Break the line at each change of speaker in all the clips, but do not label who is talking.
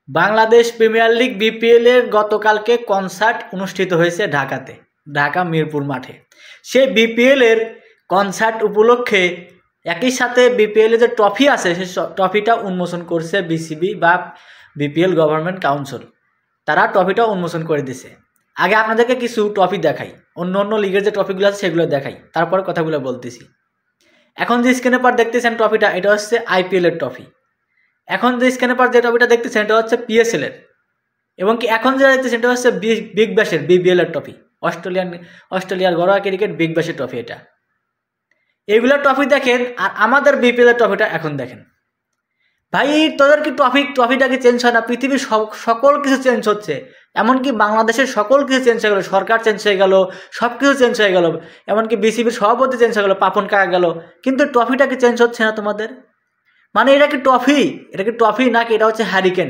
Bangladesh premier league BPL এর গতকালকে concert অনুষ্ঠিত হয়েছে ঢাকাতে, ঢাকা মিরপুর মাঠে। সেই বিপিএল এর কনসার্ট উপলক্ষে একই সাথে বিপিএল এর যে ট্রফি আছে সেই ট্রফিটা উন্মোচন করছে বিসিবি বা বিপিএল গভর্নমেন্ট কাউন্সিল। তারা ট্রফিটা উন্মোচন করে দিছে। আগে আপনাদেরকে কিছু ট্রফি দেখাই, অন্য অন্য লিগের যে ট্রফিগুলো আছে সেগুলো দেখাই, তারপরে কথাগুলো বলতেছি। এখন যে স্ক্রিনের পর দেখতেছেন ট্রফিটা, এটা হচ্ছে আইপিএল এর ট্রফি। এখন যে স্ক্রিনের পর যে ট্রফিটা দেখতেছেন এটা হচ্ছে পিএসএল এর, এবং কি এখন যেটা দেখতেছেন এটা হচ্ছে বিগ ব্যাশের বিবিএল এর ট্রফি, অস্ট্রেলিয়ার ঘরোয়া ক্রিকেট বিগ ব্যাশের ট্রফি। এটা এইগুলো ট্রফি দেখেন, আর আমাদের বিপিএল এর ট্রফিটা এখন দেখেন। ভাই তোদের কি ট্রফিটা কি চেঞ্জ হয় না? পৃথিবীর সকল কিছু চেঞ্জ হচ্ছে, এমনকি বাংলাদেশের সকল কিছু চেঞ্জ হয়ে গেল, সরকার চেঞ্জ হয়ে গেল, সব কিছু চেঞ্জ হয়ে গেল, এমনকি বিসিবির সভাপতি চেঞ্জ হয়ে গেল, পাপন কাকা গেল, কিন্তু ট্রফিটা কি চেঞ্জ হচ্ছে না তোমাদের? মানে এটা কি ট্রফি? এটা কি ট্রফি নাকি এটা হচ্ছে হ্যারিকেন?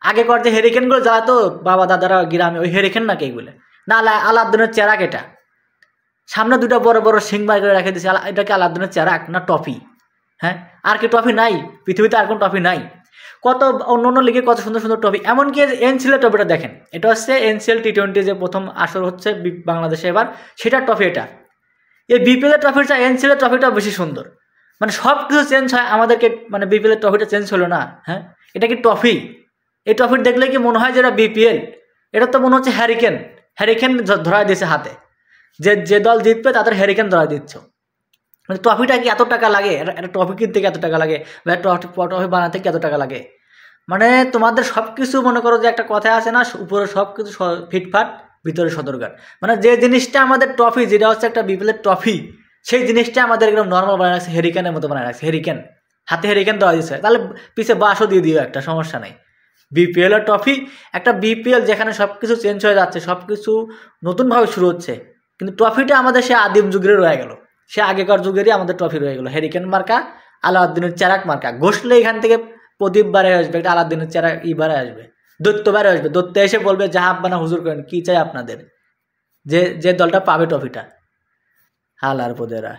আগেকার যে হ্যারিকেনগুলো জ্বালাতো বাবা দাদারা গ্রামে, ওই হ্যারিকেন নাকি এগুলো? না আলাদিনের চেরাক। এটা সামনে দুটো বড় বড় সিং বার করে রেখে দিয়েছে, এটা কি আলাদিনের চেরাক না ট্রফি? হ্যাঁ, আর কি ট্রফি নাই পৃথিবীতে? আর কোন ট্রফি নাই? কত অন্য অন্য লিগে কত সুন্দর সুন্দর ট্রফি, এমনকি এনসিএল ট্রফিটা দেখেন। এটা হচ্ছে এনসিএল টি20 যে প্রথম আসর হচ্ছে বাংলাদেশে এবার, সেটার ট্রফি এটা। এই বিপিএল এর ট্রফিটা এনসিএল এর ট্রফিটা বেশি সুন্দর। মানে সব কিছু চেঞ্জ হয় আমাদেরকে, মানে বিপিএল এর ট্রফিটা চেঞ্জ হলো না? হ্যাঁ, এটা কি ট্রফি? এই ট্রফি দেখলে কি মনে হয় যে এটা বিপিএল? এটা তো মনে হচ্ছে হ্যারিকেন। হ্যারিকেন ধরাই দিয়েছে হাতে, যে দল জিতবে তাদের হ্যারিকেন ধরাই দিচ্ছ। মানে ট্রফিটা কি এত টাকা লাগে? একটা ট্রফি কিনতে কি এত টাকা লাগে? বা ট্রফি বানাতে কি এত টাকা লাগে? মানে তোমাদের সব কিছু মনে করো যে একটা কথা আছে না, উপরে সব কিছু ফিটফাট, ভিতরে সদরকার। মানে যে জিনিসটা আমাদের ট্রফি, যেটা হচ্ছে একটা বিপিএলের ট্রফি, সেই জিনিসটা আমাদের একদম নর্মাল বানায় রাখছে, হেরিকেনের মতো বানায় রাখছে। হেরিকেন হাতে হেরিকেন দেওয়া দিচ্ছে, তাহলে পিছে বাসও দিয়ে দিও, একটা সমস্যা নেই। বিপিএল এর ট্রফি, একটা বিপিএল যেখানে সব কিছু চেঞ্জ হয়ে যাচ্ছে, সব কিছু নতুনভাবে শুরু হচ্ছে, কিন্তু ট্রফিটা আমাদের সে আদিম যুগের রয়ে গেল, সে আগেকার যুগেরই আমাদের ট্রফি রয়ে গেল। হেরিকেন মার্কা, আলাউদ্দিনের চেরাক মার্কা, ঘষলে এখান থেকে প্রদীপ বারে আসবে, একটা আলাউদ্দিনের চেরাক বারে আসবে, দৈত্য বারে আসবে। দৈত্য এসে বলবে জাহাব্বানা হুজুর করেন, কি চাই আপনাদের? যে দলটা পাবে ট্রফিটা। হালার পোদেরা।